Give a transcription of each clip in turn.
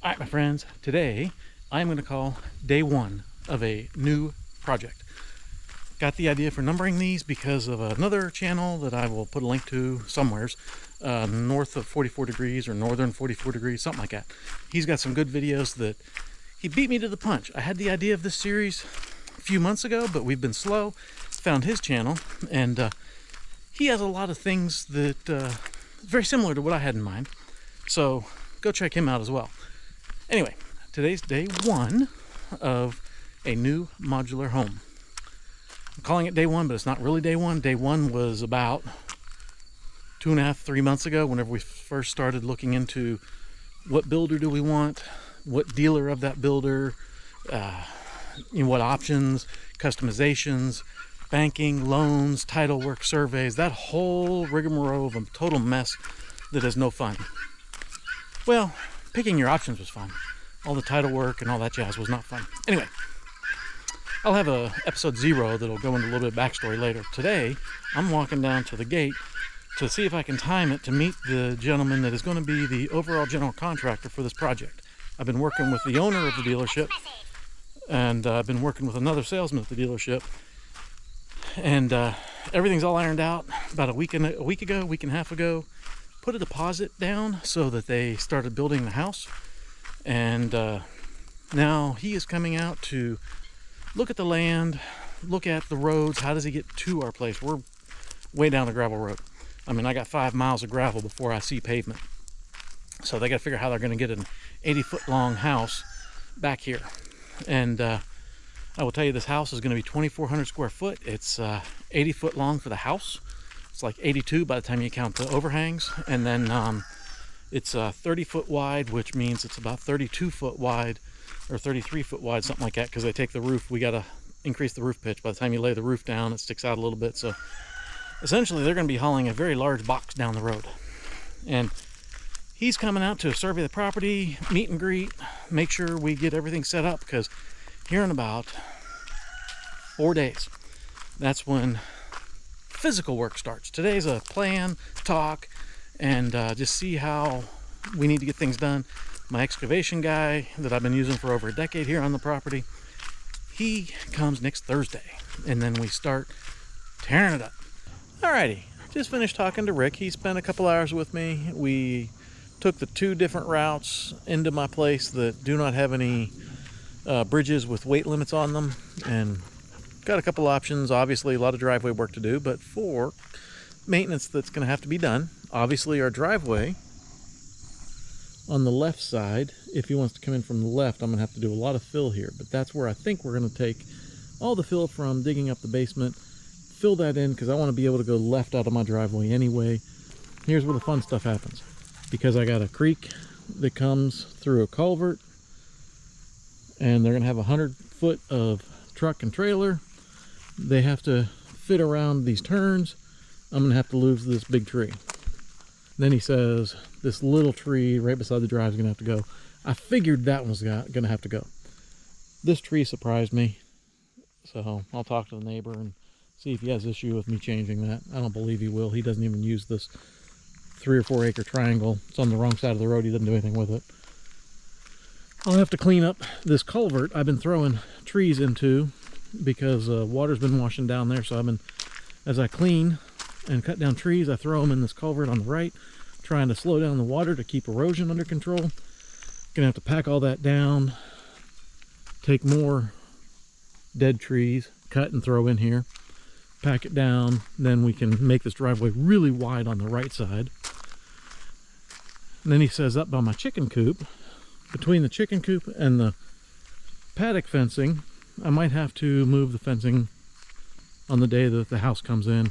All right, my friends, today I'm going to call day one of a new project. Got the idea for numbering these because of another channel that I will put a link to somewheres, north of 44 degrees or northern 44 degrees, something like that. He's got some good videos that he beat me to the punch. I had the idea of this series a few months ago, but we've been slow. Found his channel, and he has a lot of things that very similar to what I had in mind. So go check him out as well. Anyway, today's day one of a new modular home. I'm calling it day one, but it's not really day one. Day one was about 2.5, 3 months ago, whenever we first started looking into what builder do we want, what dealer of that builder, what options, customizations, banking, loans, title work, surveys, that whole rigmarole of a total mess that is no fun. Well, picking your options was fun. All the title work and all that jazz was not fun. Anyway, I'll have a episode 0 that'll go into a little bit of backstory later. Today, I'm walking down to the gate to see if I can time it to meet the gentleman that is going to be the overall general contractor for this project. I've been working with the owner of the dealership, and I've been working with another salesman at the dealership, and everything's all ironed out. About a week and a half ago, put a deposit down so that they started building the house, and now he is coming out to look at the land, look at the roads. How does he get to our place? We're way down a gravel road. I mean, I got 5 miles of gravel before I see pavement, so they got to figure out how they're going to get an 80-foot long house back here. And I will tell you, this house is going to be 2,400 square foot. It's 80 foot long for the house. It's like 82 by the time you count the overhangs, and then it's 30 foot wide, which means it's about 32 foot wide or 33 foot wide, something like that, because they take the roof. We got to increase the roof pitch. By the time you lay the roof down, it sticks out a little bit. So essentially they're going to be hauling a very large box down the road, and he's coming out to survey the property, meet and greet, make sure we get everything set up, because here in about 4 days, that's when physical work starts. Today's a plan, talk, and just see how we need to get things done. My excavation guy that I've been using for over a decade here on the property, he comes next Thursday, and then we start tearing it up. Alrighty, just finished talking to Rick. He spent a couple hours with me. We took the 2 different routes into my place that do not have any bridges with weight limits on them, and got a couple options. Obviously a lot of driveway work to do, but for maintenance that's going to have to be done, obviously our driveway on the left side, if he wants to come in from the left, I'm going to have to do a lot of fill here, but that's where I think we're going to take all the fill from digging up the basement, fill that in, because I want to be able to go left out of my driveway anyway. Here's where the fun stuff happens, because I got a creek that comes through a culvert, and they're going to have 100 foot of truck and trailer. They have to fit around these turns. I'm going to have to lose this big tree. Then he says this little tree right beside the drive is going to have to go. I figured that one was going to have to go. This tree surprised me, so I'll talk to the neighbor and see if he has issue with me changing that. I don't believe he will. He doesn't even use this 3 or 4 acre triangle. It's on the wrong side of the road. He doesn't do anything with it. I'll have to clean up this culvert I've been throwing trees into, because water's been washing down there. So I've been, as I clean and cut down trees, I throw them in this culvert on the right, trying to slow down the water to keep erosion under control. Gonna have to pack all that down, take more dead trees, cut and throw in here, pack it down, then we can make this driveway really wide on the right side. And then he says, up by my chicken coop, between the chicken coop and the paddock fencing, I might have to move the fencing on the day that the house comes in.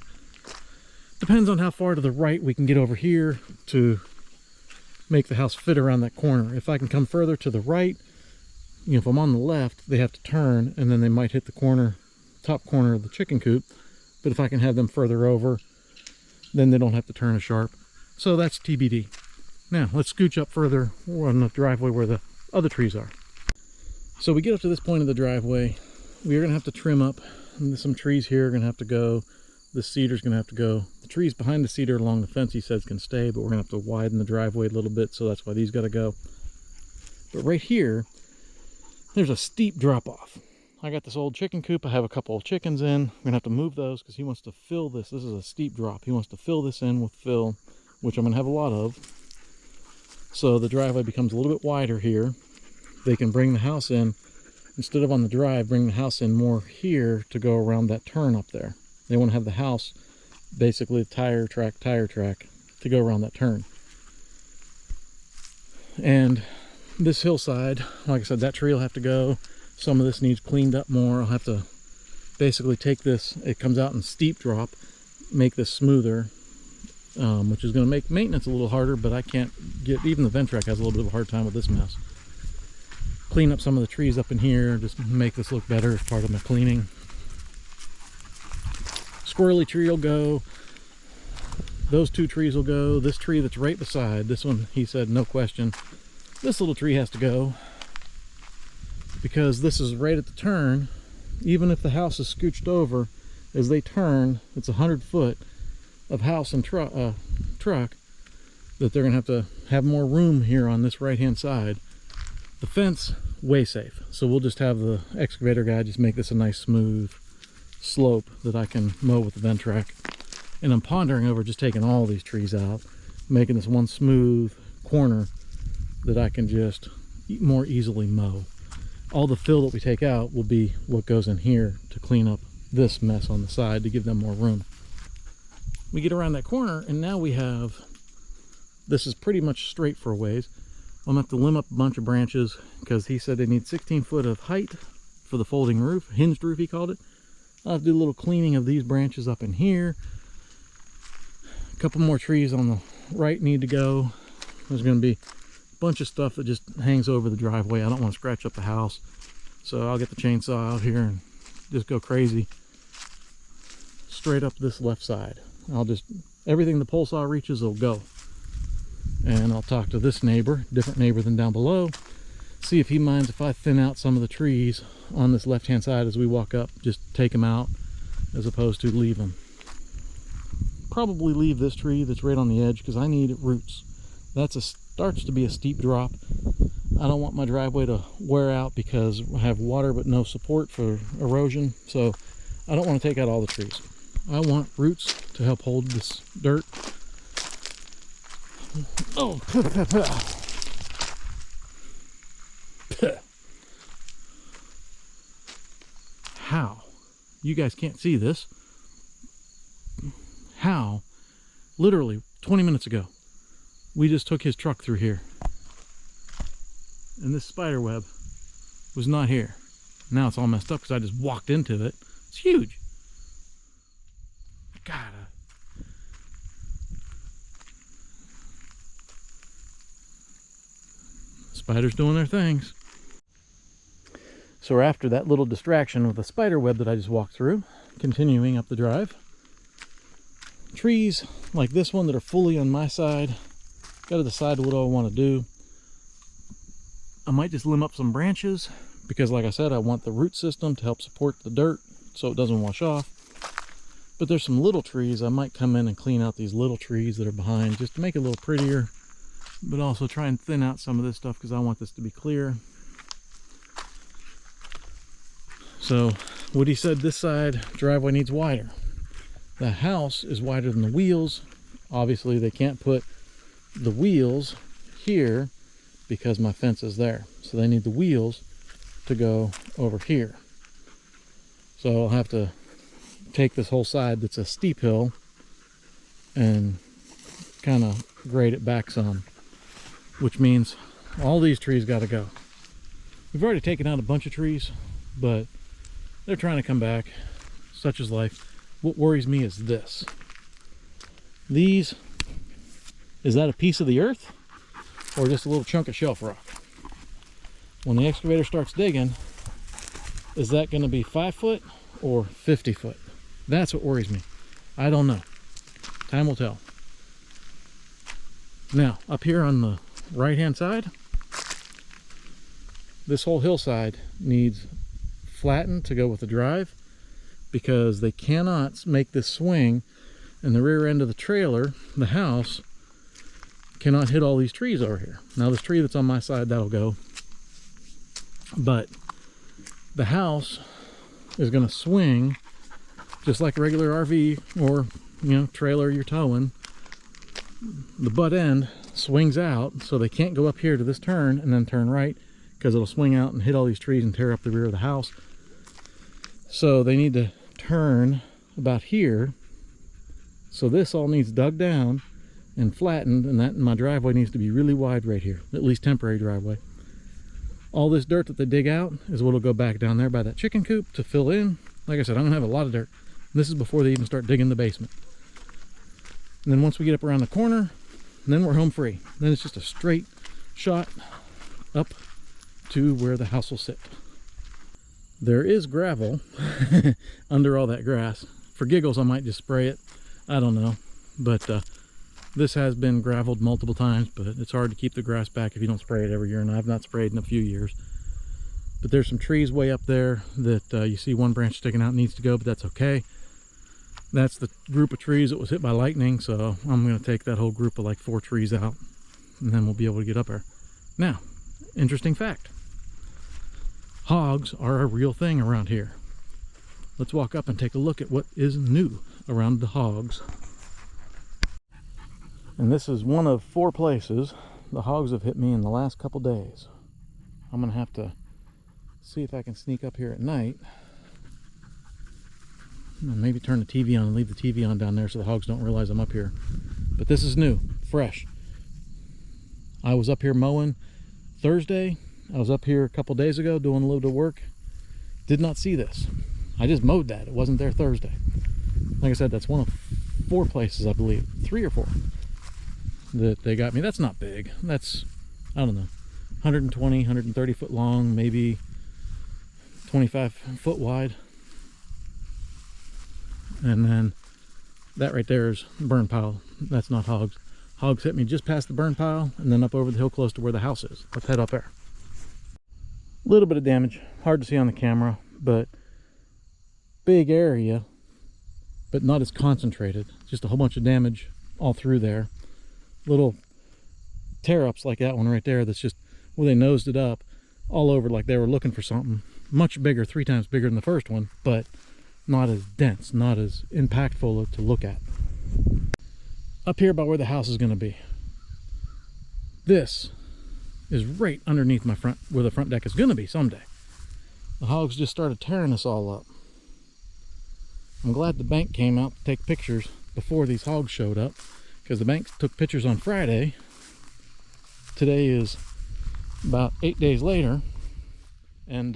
Depends on how far to the right we can get over here to make the house fit around that corner. If I can come further to the right, if I'm on the left, they have to turn, and then they might hit the corner, top corner of the chicken coop. But if I can have them further over, then they don't have to turn as sharp. So that's TBD. Now let's scooch up further on the driveway where the other trees are. So we get up to this point of the driveway. We are going to have to trim up. Some trees here are going to have to go. The cedar's going to have to go. The trees behind the cedar along the fence, he says, can stay, but we're going to have to widen the driveway a little bit, so that's why these got to go. But right here, there's a steep drop off. I got this old chicken coop. I have a couple of chickens in. I'm gonna have to move those because he wants to fill this. This is a steep drop. He wants to fill this in with fill, which I'm gonna have a lot of. So the driveway becomes a little bit wider here. They can bring the house in, instead of on the drive, bring the house in more here to go around that turn up there. They want to have the house, basically tire track, to go around that turn. And this hillside, like I said, that tree will have to go. Some of this needs cleaned up more. I'll have to basically take this, it comes out in steep drop, make this smoother, which is going to make maintenance a little harder, but I can't get, even the Ventrac has a little bit of a hard time with this mess. Clean up some of the trees up in here, just make this look better as part of my cleaning. Squirrely tree will go. Those two trees will go. This tree that's right beside, this one, he said, no question. This little tree has to go because this is right at the turn. Even if the house is scooched over, as they turn, it's 100 foot of house and truck that they're going to have more room here on this right hand side. The fence, way safe. So we'll just have the excavator guy just make this a nice smooth slope that I can mow with the Ventrac. And I'm pondering over just taking all these trees out, making this one smooth corner that I can just more easily mow. All the fill that we take out will be what goes in here to clean up this mess on the side to give them more room. We get around that corner and now we have, this is pretty much straight for a ways. I'm gonna have to limb up a bunch of branches because he said they need 16 foot of height for the folding roof, hinged roof he called it. I'll have to do a little cleaning of these branches up in here. A couple more trees on the right need to go. There's going to be a bunch of stuff that just hangs over the driveway. I don't want to scratch up the house, so I'll get the chainsaw out here and just go crazy straight up this left side. I'll just, everything the pole saw reaches will go. And I'll talk to this neighbor, different neighbor than down below, see if he minds if I thin out some of the trees on this left hand side as we walk up. Just take them out as opposed to leave them. Probably leave this tree that's right on the edge because I need roots. Starts to be a steep drop. I don't want my driveway to wear out because I have water but no support for erosion, so I don't want to take out all the trees. I want roots to help hold this dirt. Oh, how? You guys can't see this. How? Literally 20 minutes ago, we just took his truck through here. And this spider web was not here. Now it's all messed up because I just walked into it. It's huge. God. Spiders doing their things. So after that little distraction with the spider web that I just walked through, continuing up the drive, trees like this one that are fully on my side, got to decide what I want to do. I might just limb up some branches because, like I said, I want the root system to help support the dirt so it doesn't wash off. But there's some little trees. I might come in and clean out these little trees that are behind just to make it a little prettier, but also try and thin out some of this stuff because I want this to be clear. So Woody said this side driveway needs wider. The house is wider than the wheels. Obviously they can't put the wheels here because my fence is there. So they need the wheels to go over here. So I'll have to take this whole side that's a steep hill and kind of grade it back some, which means all these trees got to go. We've already taken out a bunch of trees, but they're trying to come back. Such is life. What worries me is this. These, is that a piece of the earth or just a little chunk of shelf rock? When the excavator starts digging, is that going to be 5 foot or 50 foot? That's what worries me. I don't know. Time will tell. Now, up here on the right hand side, this whole hillside needs flattened to go with the drive because they cannot make this swing, and the rear end of the trailer, the house, cannot hit all these trees over here. Now this tree that's on my side, that'll go. But the house is going to swing just like a regular RV or, you know, trailer you're towing. The butt end swings out, so they can't go up here to this turn and then turn right, because it'll swing out and hit all these trees and tear up the rear of the house. So they need to turn about here. So this all needs dug down and flattened, and that my driveway needs to be really wide right here, at least temporary driveway. All this dirt that they dig out is what'll go back down there by that chicken coop to fill in. Like I said, I'm gonna have a lot of dirt. This is before they even start digging the basement. And then once we get up around the corner, then we're home free. Then it's just a straight shot up to where the house will sit. There is gravel under all that grass. For giggles, I might just spray it. I don't know. But this has been graveled multiple times, but it's hard to keep the grass back if you don't spray it every year, and I've not sprayed in a few years. But there's some trees way up there that you see one branch sticking out, needs to go, but that's okay. That's the group of trees that was hit by lightning, so I'm going to take that whole group of like 4 trees out, and then we'll be able to get up there. Now, interesting fact. Hogs are a real thing around here. Let's walk up and take a look at what is new around the hogs. And this is one of 4 places the hogs have hit me in the last couple days. I'm going to have to see if I can sneak up here at night. Maybe turn the TV on and leave the TV on down there so the hogs don't realize I'm up here. But this is new, fresh. I was up here mowing Thursday. I was up here a couple days ago doing a little bit of work. Did not see this. I just mowed that. It wasn't there Thursday. Like I said, that's one of 4 places, I believe. 3 or 4 that they got me. That's not big. That's, I don't know, 120, 130 foot long, maybe 25 foot wide. And then that right there is burn pile. That's not hogs. Hogs hit me just past the burn pile and then up over the hill close to where the house is. Let's head up there. A little bit of damage, hard to see on the camera, but big area, but not as concentrated. Just a whole bunch of damage all through there. Little tear-ups like that one right there, that's just where they nosed it up all over like they were looking for something. Much bigger, 3 times bigger than the first one, but not as dense, not as impactful to look at. Up here about where the house is going to be. This is right underneath my front, where the front deck is going to be someday. The hogs just started tearing us all up. I'm glad the bank came out to take pictures before these hogs showed up, because the bank took pictures on Friday. Today is about 8 days later, and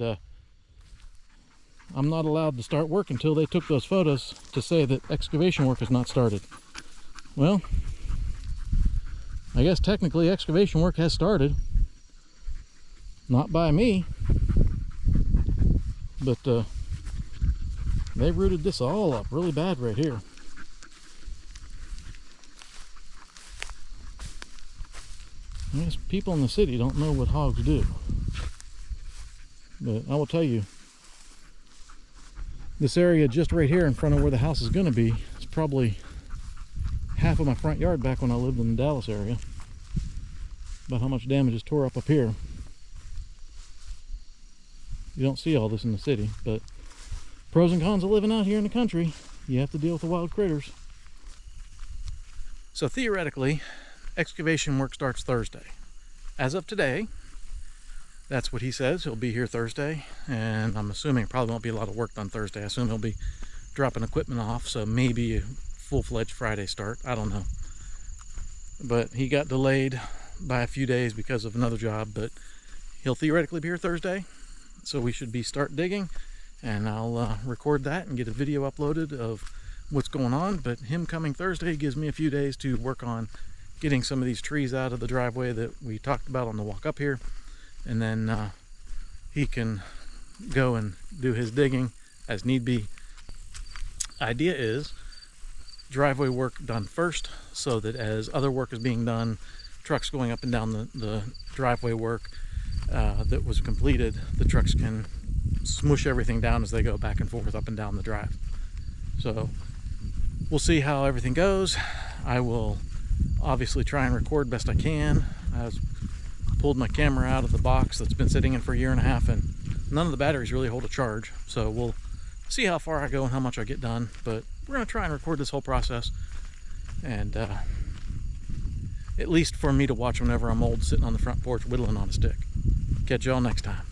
I'm not allowed to start work until they took those photos to say that excavation work has not started. Well, I guess technically excavation work has started. Not by me, but they rooted this all up really bad right here. I guess people in the city don't know what hogs do. But I will tell you, this area just right here in front of where the house is going to be is probably half of my front yard back when I lived in the Dallas area. About how much damage is tore up here. You don't see all this in the city, but pros and cons of living out here in the country. You have to deal with the wild critters. So theoretically, excavation work starts Thursday. As of today, that's what he says. He'll be here Thursday, and I'm assuming probably won't be a lot of work done Thursday. I assume he'll be dropping equipment off, so maybe a full-fledged Friday start. I don't know. But he got delayed by a few days because of another job, but he'll theoretically be here Thursday, so we should be start digging, and I'll record that and get a video uploaded of what's going on. But him coming Thursday gives me a few days to work on getting some of these trees out of the driveway that we talked about on the walk up here, and then he can go and do his digging as need be. Idea is driveway work done first, so that as other work is being done, trucks going up and down the driveway work that was completed, the trucks can smush everything down as they go back and forth up and down the drive. So we'll see how everything goes. I will obviously try and record best I can. I was pulled my camera out of the box that's been sitting in for a year and a half, and none of the batteries really hold a charge. So we'll see how far I go and how much I get done, but we're going to try and record this whole process, and at least for me to watch whenever I'm old, sitting on the front porch whittling on a stick. Catch y'all next time.